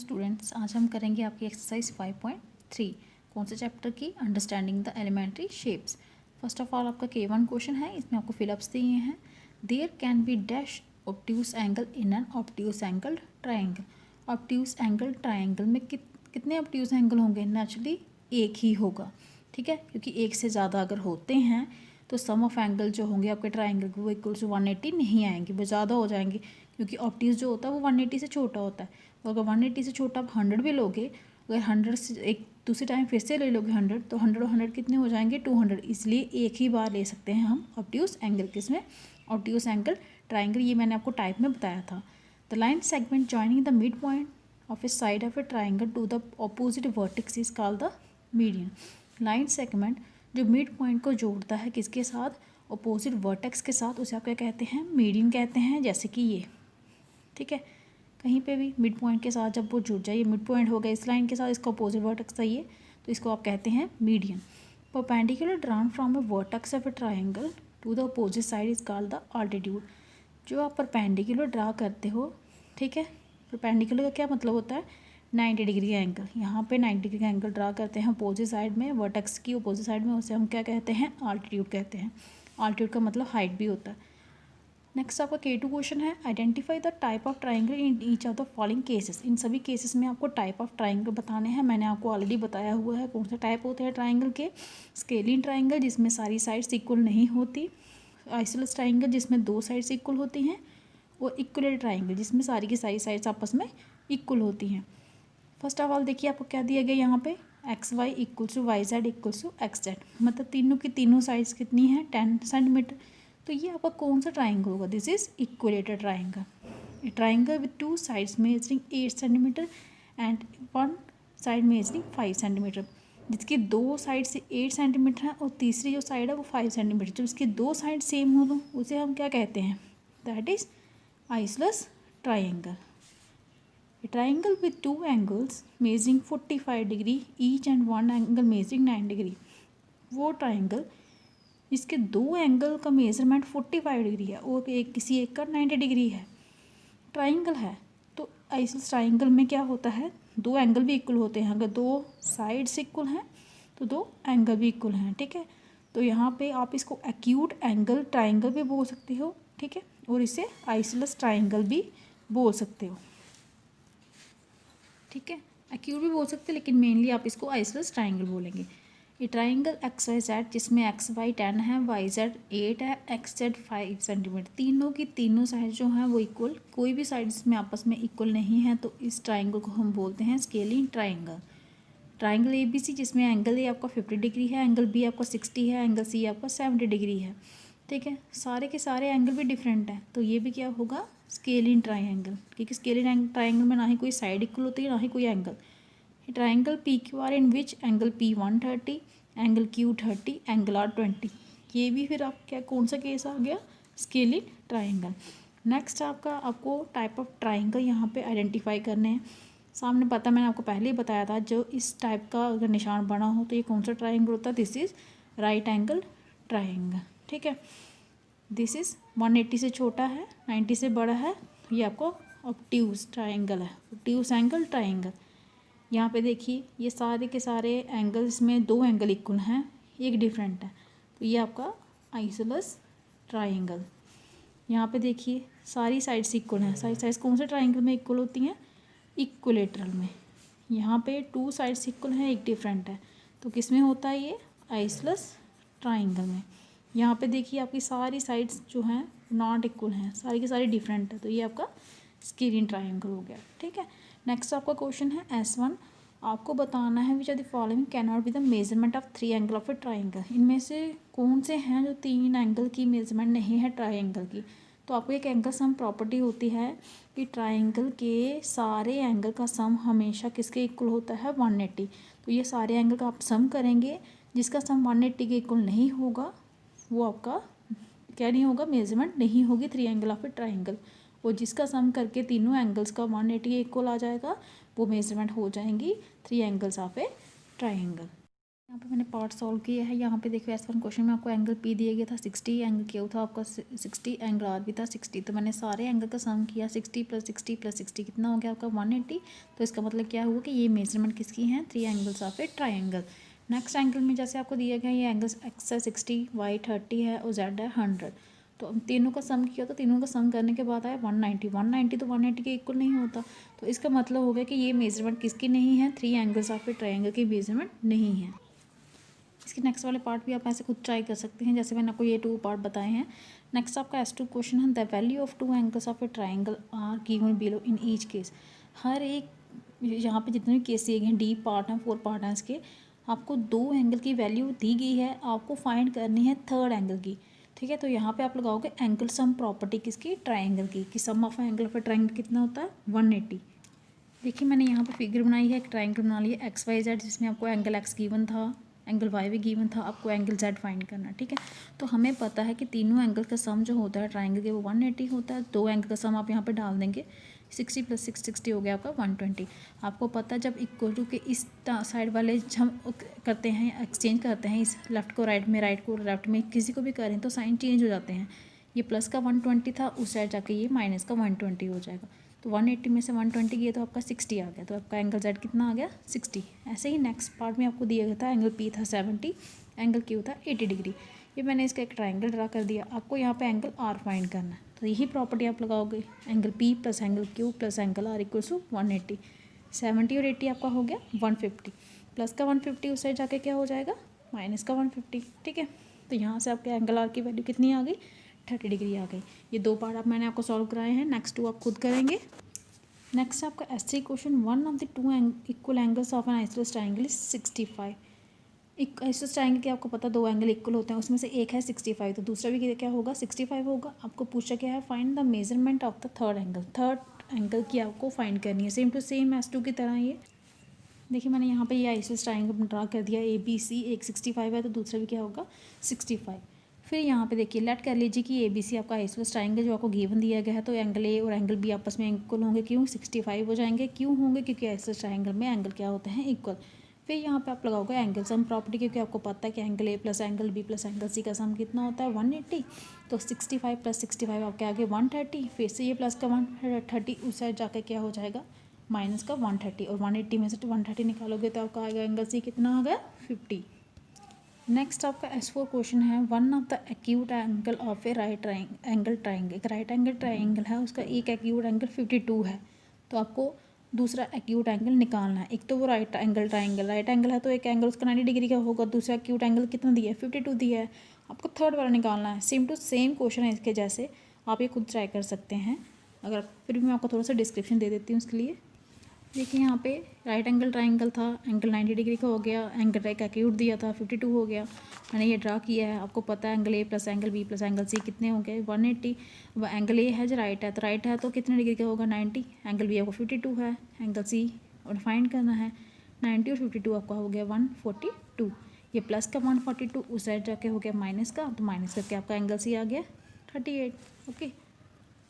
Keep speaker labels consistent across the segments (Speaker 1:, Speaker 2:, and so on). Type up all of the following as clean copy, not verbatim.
Speaker 1: Students, आज हम करेंगे आपकी एक्सरसाइज 5.3 कौन से चैप्टर की, understanding the elementary shapes. First of all आपका K1 क्वेश्चन है, इसमें आपको फिलअप्स दिए हैं। There can be dash obtuse angle in an obtuse angle triangle. Obtuse angle triangle में कितने ऑब्ट्यूज एंगल होंगे? नेचुरली एक ही होगा, ठीक है, क्योंकि एक से ज़्यादा अगर होते हैं तो सम ऑफ एंगल जो होंगे आपके ट्राइंगल के वो इक्वल टू 180 नहीं आएंगे, वो ज़्यादा हो जाएंगे, क्योंकि ऑब्ट्यूज जो होता है वो 180 से छोटा होता है। तो अगर 180 से छोटा आप 100 भी लोगे, अगर 100 से एक दूसरी टाइम फिर से ले लोगे 100, तो 100 और 100 कितने हो जाएंगे? 200। इसलिए एक ही बार ले सकते हैं हम ऑब्ट्यूज एंगल। किसमें? Obtuse angle triangle. ये मैंने आपको टाइप में बताया था। The line segment joining the mid point of a side of a triangle to the opposite vertex is called the median. Line segment जो मिड पॉइंट को जोड़ता है किसके साथ? अपोजिट वर्टेक्स के साथ, उसे आप क्या कहते हैं? मीडियन कहते हैं। जैसे कि ये, ठीक है, कहीं पे भी मिड पॉइंट के साथ जब वो जुड़ जाए, मिड पॉइंट हो गया इस लाइन के साथ, इसका अपोजिट वर्टेक्स है ये, तो इसको आप कहते हैं median. Perpendicular drawn from a vertex of a triangle to the opposite side is called the altitude. जो आप परपेंडिकुलर ड्रा करते हो, ठीक है, परपेंडिकुलर का क्या मतलब होता है? 90 डिग्री एंगल। यहाँ पे 90 डिग्री एंगल ड्रा करते हैं अपोजिट साइड में, वर्टेक्स की अपोजिट साइड में, उसे हम क्या कहते हैं? अल्टीट्यूड कहते हैं। अल्टीट्यूड का मतलब हाइट भी होता है। नेक्स्ट आपका K2 क्वेश्चन है, identify the type of triangle in each of the following cases. इन सभी केसेस में आपको टाइप ऑफ ट्राइंगल बताने हैं। मैंने आपको ऑलरेडी बताया हुआ है कौन से टाइप होते हैं ट्राइंगल के। स्केलिंग ट्राइंगल जिसमें सारी साइड्स इक्वल नहीं होती, आइसोसेलेस ट्राइंगल जिसमें दो साइड्स इक्वल होती हैं, और इक्वलेट ट्राइंगल जिसमें सारी की सारी साइड्स आपस में इक्वल होती हैं। फर्स्ट ऑफ ऑल देखिए आपको क्या दिया गया यहाँ पे, X Y equals to Y Z equals to X Z, मतलब तीनों की तीनों साइड्स कितनी है? 10 सेंटीमीटर। तो ये आपका कौन सा ट्राइंगल होगा? This is equilateral triangle. A triangle with two sides measuring 8 centimetre and one side measuring 5 centimetre, जिसकी दो साइड से 8 सेंटीमीटर है और तीसरी जो साइड है वो 5 सेंटीमीटर। जब इसकी दो साइड सेम हो तो उसे हम क्या कहते हैं? That is isosceles triangle. A triangle with two angles measuring 45 degree each and one angle measuring 9 degree, वो ट्राइंगल इसके दो एंगल का मेजरमेंट 45 डिग्री है और एक किसी एक का 90 डिग्री है, ट्राइंगल है। तो आइसोसेलेस ट्राइंगल में क्या होता है? दो एंगल भी इक्वल होते हैं। अगर दो साइड्स इक्वल हैं तो दो एंगल भी इक्वल हैं, ठीक है। तो यहाँ पे आप इसको एक्यूट एंगल ट्राइंगल भी बोल सकते हो, ठीक है, और इसे आइसोसेलेस ट्राइंगल भी बोल सकते हो, ठीक है। एक्यूट भी बोल सकते हैं, लेकिन मेनली आप इसको आइसोसेलेस ट्राइंगल बोलेंगे। ये ट्राइंगल एक्स वाई जेड जिसमें एक्स वाई 10 है, वाई जेड 8 है, एक्स जेड 5 सेंटीमीटर, तीनों की तीनों साइड जो हैं वो इक्वल, कोई भी साइड इसमें आपस में इक्वल नहीं है, तो इस ट्राइंगल को हम बोलते हैं scalene triangle. Triangle A B C जिसमें एंगल ए आपका 50 डिग्री है, एंगल बी आपका 60 है, एंगल सी आपका 70 डिग्री है, ठीक है। सारे के सारे एंगल भी डिफरेंट हैं, तो ये भी क्या होगा? स्केलिंग ट्राइंगल, क्योंकि स्केलिंग ट्राइंगल में ना ही कोई साइड इक्वल होती है ना ही कोई angle. Triangle P Q R in which angle P 130, angle Q 30, angle R 20, ये भी फिर आप क्या, कौन सा केस आ गया? Scaling triangle. नेक्स्ट आपको टाइप ऑफ ट्राइंगल यहाँ पे आइडेंटिफाई करने हैं। सामने पता, मैंने आपको पहले ही बताया था, जो इस टाइप का अगर निशान बना हो तो ये कौन सा ट्राइंगल होता है? This is right angle triangle, ठीक है। दिस इज़ 180 से छोटा है, 90 से बड़ा है, ये आपको ऑब्ट्यूज ट्राइंगल है, ऑब्ट्यूज एंगल ट्राइंगल। यहाँ पे देखिए ये सारे के सारे एंगल्स में दो एंगल इक्वल हैं, एक डिफरेंट है, तो ये आपका आइसोसेलेस ट्राइंगल। यहाँ पे देखिए सारी साइड्स इक्वल हैं, सारी साइड्स कौन से ट्राइंगल में इक्वल होती हैं? इक्विलेटरल में। यहाँ पे टू साइड्स इक्वल हैं, एक डिफरेंट है, तो किस में होता है? ये आइसोसेलेस ट्राइंगल में। यहाँ पे देखिए आपकी सारी साइड्स जो हैं नॉट इक्वल हैं, सारी की सारी डिफरेंट है, तो ये आपका स्केलिंग ट्राइंगल हो गया, ठीक है। नेक्स्ट आपका क्वेश्चन है S1, आपको बताना है which are the following can not be the measurement of 3 angle of a triangle. इनमें से कौन से हैं जो 3 एंगल की मेजरमेंट नहीं है ट्राइंगल की? तो आपको एक एंगल सम प्रॉपर्टी होती है कि ट्राइंगल के सारे एंगल का सम हमेशा किसके इक्वल होता है? 180। तो ये सारे एंगल का आप सम करेंगे, जिसका सम 180 के इक्वल नहीं होगा वो आपका क्या नहीं होगा? मेजरमेंट नहीं होगी 3 एंगल ऑफ ए ट्राइंगल। और जिसका सम करके तीनों एंगल्स का 180 इक्वल आ जाएगा वो मेजरमेंट हो जाएंगी 3 एंगल्स ऑफ ए ट्राइंगल। यहाँ पे मैंने पार्ट सॉल्व किया है। यहाँ पे देखो S1 क्वेश्चन में आपको एंगल P दिया गया था 60, एंगल Q था आपका 60, एंगल R भी था 60। तो मैंने सारे एंगल का सम किया, 60 + 60 + 60 कितना हो गया आपका 180। तो इसका मतलब क्या हुआ कि ये मेजरमेंट किसकी हैं, 3 angles of a triangle. Next angle में जैसे आपको दिया गया ये एंगल X है 60, Y 30 है और Z है 100। तो तीनों का सम किया, तो तीनों का सम करने के बाद आया 190। 190 तो 180 के इक्वल नहीं होता। तो इसका मतलब हो गया कि ये मेजरमेंट किसकी नहीं है, 3 एंगल्स ऑफ ए ट्राइंगल की मेजरमेंट नहीं है। इसके नेक्स्ट वाले पार्ट भी आप ऐसे खुद ट्राई कर सकते हैं, जैसे मैंने आपको ये 2 पार्ट बताए हैं। नेक्स्ट आपका S2 क्वेश्चन है, the value of 2 angles of a triangle are given below in each case. हर एक यहाँ पे जितने भी केस दिए गए हैं, डी पार्ट हैं, 4 पार्ट हैं इसके, आपको 2 एंगल की वैल्यू दी गई है, आपको फाइंड करनी है 3rd एंगल की। ठीक है, तो यहाँ पे आप लगाओगे एंगल सम प्रॉपर्टी किसकी, ट्राइंगल की, कि sum of angle of a triangle कितना होता है 180। देखिए मैंने यहाँ पे फिगर बनाई है, एक ट्राइंगल बना लिया XYZ, जिसमें आपको एंगल X गिवन था, एंगल Y भी गिवन था, आपको एंगल Z फाइंड करना है। ठीक है, तो हमें पता है कि तीनों एंगल का सम जो होता है ट्राइंगल के वो 180 होता है। 2 एंगल का सम आप यहाँ पे डाल देंगे, 60 + 660 हो गया आपका 120। आपको पता है जब इक्वल टू के इस साइड वाले हम करते हैं, एक्सचेंज करते हैं, इस लेफ्ट को राइट में, राइट को लेफ्ट में, किसी को भी करें तो साइन चेंज हो जाते हैं। ये प्लस का 120 था, उस साइड जाके ये माइनस का 120 हो जाएगा। तो 180 में से 120 गया तो आपका 60 आ गया, तो आपका एंगल Z कितना आ गया 60। ऐसे ही नेक्स्ट पार्ट में आपको दिया गया था एंगल P था 70, एंगल Q था 80 डिग्री। ये मैंने इसका एक ट्राइंगल ड्रा कर दिया, आपको यहाँ पे एंगल R फाइंड करना है। तो यही प्रॉपर्टी आप लगाओगे, angle P + angle Q + angle R = 180। 70 और 80 आपका हो गया 150, प्लस का 150 उस साइड जाके क्या हो जाएगा माइनस का 150। ठीक है, तो यहाँ से आपके एंगल R की वैल्यू कितनी आ गई 30 डिग्री आ गई। ये 2 पार्ट आप मैंने आपको सॉल्व कराए हैं, नेक्स्ट 2 आप खुद करेंगे। नेक्स्ट आपका S3 question, one of the 2 equal angles of N isosceles triangle is 65। एक आइसोसेलेस ट्राइंगल के आपको पता 2 एंगल इक्वल होते हैं, उसमें से एक है 65, तो दूसरा भी क्या होगा 65 होगा। आपको पूछा क्या है, find the measurement of the 3rd angle. 3rd angle की आपको फाइंड करनी है, सेम टू सेम S2 की तरह। ये देखिए मैंने यहाँ पे ये आइसोसेलेस ट्राइंगल ड्रा कर दिया, ABC, एक 65 है तो दूसरा भी क्या होगा 65। फिर यहाँ पे देखिए लेट कर लीजिए कि ABC आपका आइसोसेलेस ट्राइंगल जो आपको गिवन दिया गया है, तो एंगल A और एंगल B आपस में इक्वल होंगे, क्यों 65 हो जाएंगे, क्यों होंगे क्योंकि आइसोसेलेस ट्राइंगल में एंगल क्या होते हैं इक्वल। फिर यहाँ पे आप लगाओगे एंगल सम प्रॉपर्टी, क्योंकि आपको पता है कि angle A + angle B + angle C का सम कितना होता है 180। तो 65 + 65 आपके आगे 130, फिर से ये प्लस का 130 उस साइड जाकर क्या हो जाएगा माइनस का 130, और 180 में से 130 निकालोगे तो आपका आएगा एंगल C कितना आ गया 50। नेक्स्ट आपका S4 क्वेश्चन है, one of the acute angle of A right angle triangle. एक राइट एंगल ट्राइंगल है, उसका एक एक्यूट एंगल 52 है, तो आपको दूसरा एक्यूट एंगल निकालना है। एक तो वो राइट एंगल है तो एक एंगल उसका 90 डिग्री का होगा, दूसरा एक्यूट एंगल कितना दिया है 52 दिया है, आपको 3rd वाला निकालना है। सेम टू सेम क्वेश्चन है इसके जैसे, आप ये खुद ट्राई कर सकते हैं। अगर फिर भी मैं आपको थोड़ा सा डिस्क्रिप्शन दे देती हूँ उसके लिए। देखिए यहाँ पे राइट एंगल ट्राइंगल था, एंगल 90 डिग्री का हो गया, एंगल एक एक्यूट दिया था 52 हो गया, मैंने ये ड्रा किया है। आपको पता है angle A + angle B + angle C कितने हो गए 180। वह एंगल A है जो राइट है तो कितने डिग्री का होगा 90, एंगल B आपको 52 है, एंगल C और फाइंड करना है 90 और 52 आपका हो गया 142। ये प्लस का 142 उस साइड जाके हो गया माइनस का, तो माइनस करके आपका एंगल C आ गया 38। ओके,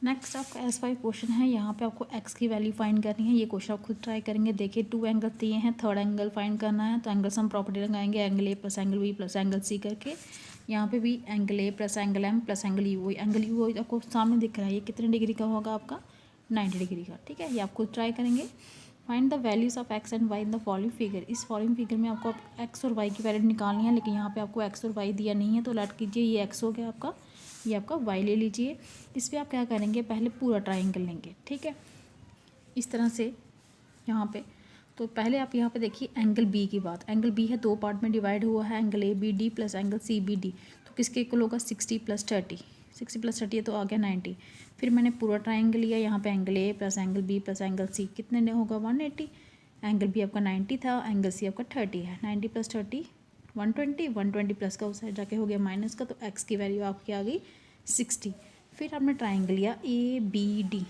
Speaker 1: नेक्स्ट आपका S5 क्वेश्चन है, यहाँ पे आपको x की वैल्यू फाइंड करनी है। ये क्वेश्चन आप खुद ट्राई करेंगे। देखिए 2 एंगल दिए हैं, 3rd एंगल फाइंड करना है, तो एंगल सम प्रॉपर्टी लगाएंगे, angle A + angle B + angle C करके। यहाँ पे भी angle A + angle M + angle U, angle U आपको सामने दिख रहा है, ये कितने डिग्री का होगा आपका 90 डिग्री का। ठीक है, ये आप खुद ट्राई करेंगे। Find the values of x and y in the following figure. इस फॉलोइंग फिगर में आपको x और y की वैल्यू निकालनी है, लेकिन यहाँ पे आपको x और y दिया नहीं है, तो लेट कीजिए ये x हो गया आपका, ये आपका y ले लीजिए। इस पर आप क्या करेंगे, पहले पूरा ट्राइंगल लेंगे। ठीक है, इस तरह से यहाँ पे, तो पहले आप यहाँ पे देखिए एंगल B की बात। एंगल B है 2 पार्ट में डिवाइड हुआ है, एंगल ABD + एंगल CBD, तो किसके इक्वल होगा 60 + 30, 60 + 30 है तो आ गया 90। फिर मैंने पूरा ट्राइंगल लिया, यहाँ पे angle A + angle B + angle C कितने होगा 180, एंगल B आपका 90 था, एंगल C आपका 30 है, 90 + 30 120, 120 प्लस का उस साइड जाके हो गया माइनस का, तो x की वैल्यू आपकी आ गई 60। फिर आपने ट्राइंगल लिया ABD,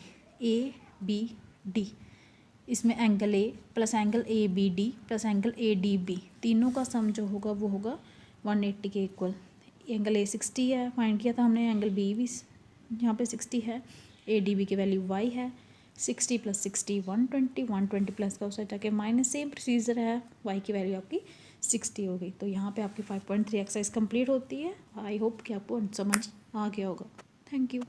Speaker 1: इसमें angle A + angle ABD + angle ADB, तीनों का सम जो होगा वो होगा 180 के इक्वल। एंगल A 60 है, फाइंड किया था हमने, एंगल B भी यहाँ पे 60 है, ADB की वैल्यू y है, 60 + 60 120, 120 प्लस का उस साइड जाके माइनस, सेम प्रोसीजर है, y की वैल्यू आपकी 60 हो गई। तो यहाँ पे आपकी 5.3 एक्सरसाइज कंप्लीट होती है। आई होप कि आपको समझ आ गया होगा। Thank you.